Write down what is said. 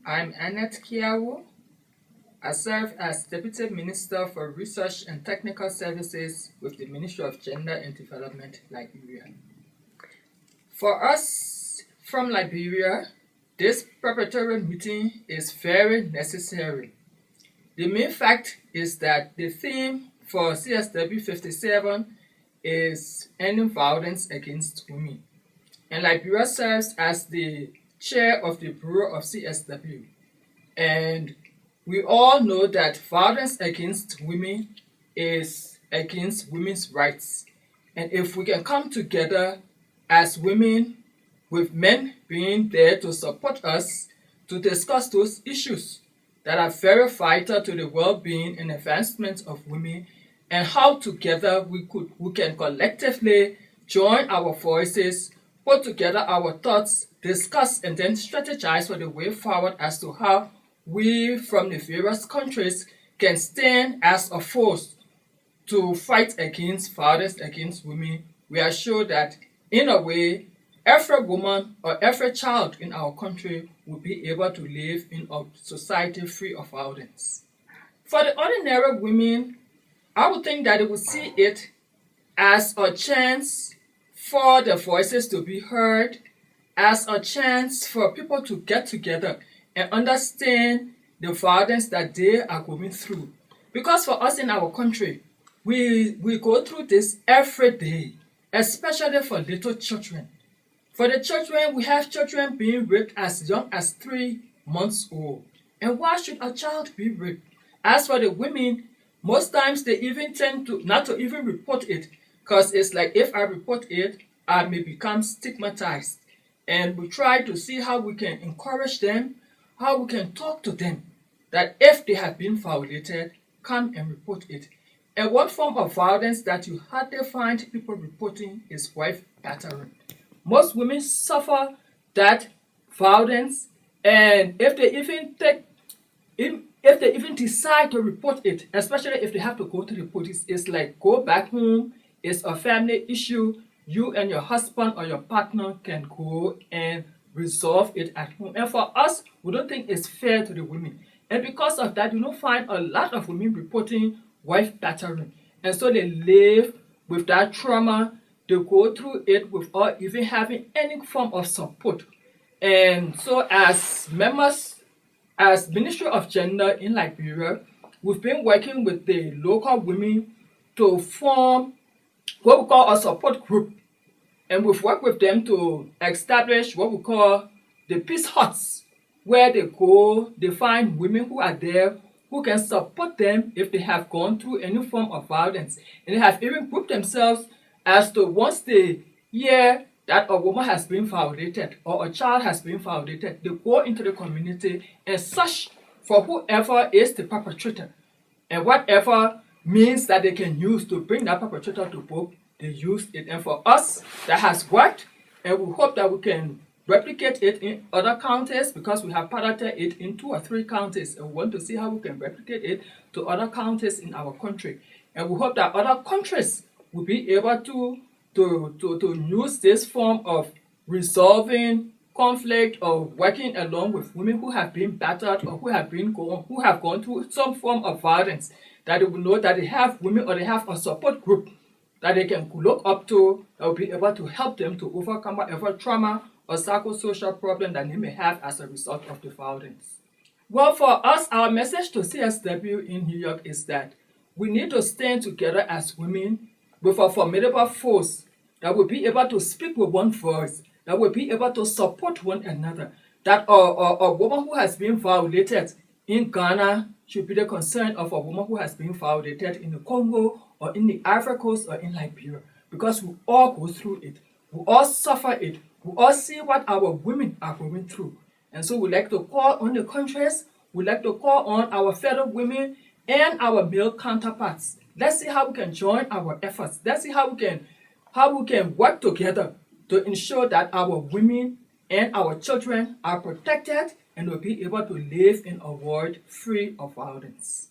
I'm Annette Kiawu. I serve as Deputy Minister for Research and Technical Services with the Ministry of Gender and Development, Liberia. For us from Liberia, this preparatory meeting is very necessary. The main fact is that the theme for CSW 57 is ending violence against women. And Liberia serves as the chair of the Bureau of CSW. And we all know that violence against women is against women's rights. And if we can come together as women, with men being there to support us to discuss those issues that are very vital to the well-being and advancement of women, and how together we can collectively join our voices, put together our thoughts, discuss, and then strategize for the way forward as to how we from the various countries can stand as a force to fight against violence against women. We are sure that in a way, every woman or every child in our country will be able to live in a society free of violence. For the ordinary women, I would think that they would see it as a chance for the voices to be heard, as a chance for people to get together and understand the violence that they are going through. Because for us in our country, we go through this every day, especially for little children. For the children, we have children being raped as young as 3 months old. And why should a child be raped? As for the women, most times they even tend to not to even report it, because it's like if I report it, I may become stigmatized. And we try to see how we can encourage them, how we can talk to them, that if they have been violated, come and report it. And one form of violence that you hardly find people reporting is wife battering. Most women suffer that violence, and if they even decide to report it, especially if they have to go to the police, it's like go back home, it's a family issue. You and your husband or your partner can go and resolve it at home. And for us, we don't think it's fair to the women. And because of that, you don't find a lot of women reporting wife battering. And so they live with that trauma. They go through it without even having any form of support. And so as members, as Ministry of Gender in Liberia, we've been working with the local women to form what we call a support group. And we've worked with them to establish what we call the peace huts, where they go, they find women who are there who can support them if they have gone through any form of violence. And they have even grouped themselves as to once they hear that a woman has been violated or a child has been violated, they go into the community and search for whoever is the perpetrator. And whatever means that they can use to bring that perpetrator to book, they use it. And for us, that has worked, and we hope that we can replicate it in other counties, because we have piloted it in 2 or 3 counties, and we want to see how we can replicate it to other counties in our country. And we hope that other countries will be able to use this form of resolving conflict or working along with women who have been battered or who have gone through some form of violence, that they will know that they have women or they have a support group that they can look up to, that will be able to help them to overcome whatever trauma or psychosocial problem that they may have as a result of the violence. Well, for us, our message to CSW in New York is that we need to stand together as women with a formidable force that will be able to speak with one voice, that will be able to support one another, that a woman who has been violated in Ghana should be the concern of a woman who has been violated in the Congo or in the Ivory Coast or in Liberia, because we all go through it, we all suffer it, we all see what our women are going through. And so we like to call on the countries, we like to call on our fellow women and our male counterparts. Let's see how we can join our efforts. Let's see how we can work together to ensure that our women and our children are protected and will be able to live in a world free of violence.